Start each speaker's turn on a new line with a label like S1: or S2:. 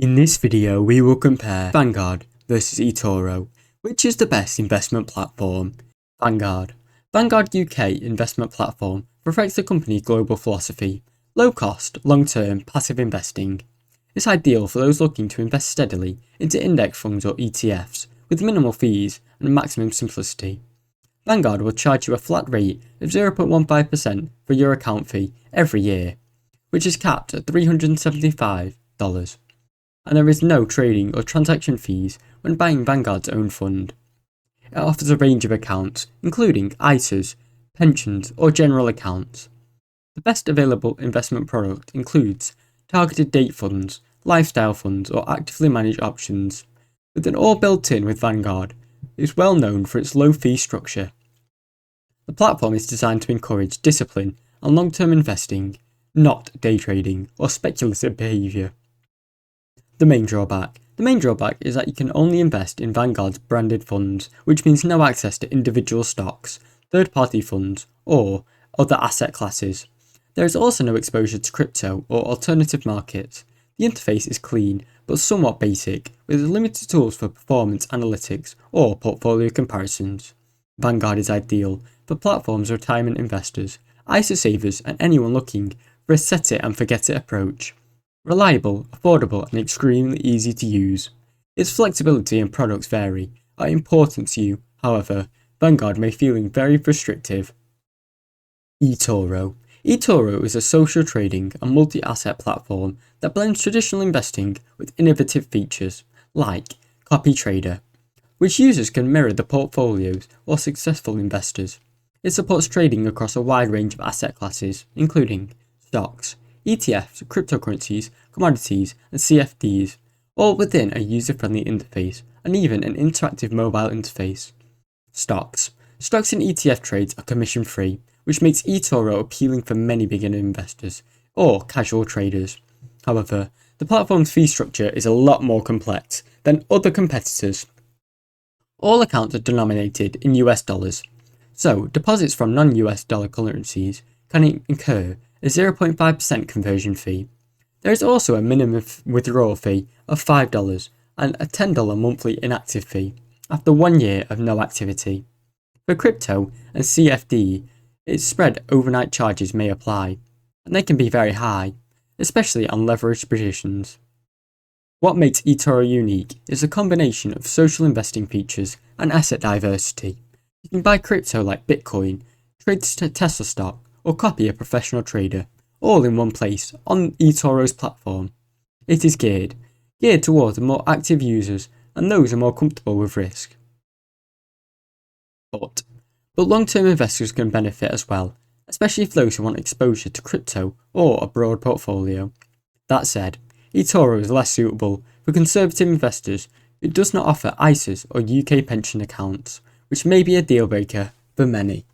S1: In this video, we will compare Vanguard versus Etoro. Which is the best investment platform? Vanguard. Vanguard UK investment platform reflects the company's global philosophy: low cost, long-term, passive investing. It's ideal for those looking to invest steadily into index funds or ETFs with minimal fees and maximum simplicity. Vanguard will charge you a flat rate of 0.15% for your account fee every year, which is capped at $375. And there is no trading or transaction fees when buying Vanguard's own fund. It offers a range of accounts, including ISAs, pensions, or general accounts. The best available investment product includes targeted date funds, lifestyle funds, or actively managed options. With it all built in with Vanguard, it is well known for its low fee structure. The platform is designed to encourage discipline and long-term investing, not day trading or speculative behaviour. The main drawback is that you can only invest in Vanguard's branded funds, which means no access to individual stocks, third-party funds, or other asset classes. There is also no exposure to crypto or alternative markets. The interface is clean but somewhat basic, with limited tools for performance analytics or portfolio comparisons. Vanguard is ideal for platforms, retirement investors, ISA savers, and anyone looking for a set it and forget it approach. Reliable, affordable, and extremely easy to use. Its flexibility and products vary are important to you. However, Vanguard may feel very restrictive. Etoro. Etoro is a social trading and multi-asset platform that blends traditional investing with innovative features like CopyTrader, which users can mirror the portfolios of successful investors. It supports trading across a wide range of asset classes, including stocks, ETFs, cryptocurrencies, commodities, and CFDs, all within a user-friendly interface and even an interactive mobile interface. Stocks. Stocks and ETF trades are commission-free, which makes Etoro appealing for many beginner investors or casual traders. However, the platform's fee structure is a lot more complex than other competitors. All accounts are denominated in US dollars, so deposits from non-US dollar currencies can incur a 0.5% conversion fee. There is also a minimum withdrawal fee of $5 and a $10 monthly inactive fee after 1 year of no activity. For crypto and CFD, its spread overnight charges may apply, and they can be very high, especially on leveraged positions. What makes Etoro unique is a combination of social investing features and asset diversity. You can buy crypto like Bitcoin, trade Tesla stock, or copy a professional trader, all in one place on Etoro's platform. It is geared towards more active users and those who are more comfortable with risk. But long-term investors can benefit as well, especially if those who want exposure to crypto or a broad portfolio. That said, Etoro is less suitable for conservative investors who does not offer ISAs or UK pension accounts, which may be a deal breaker for many.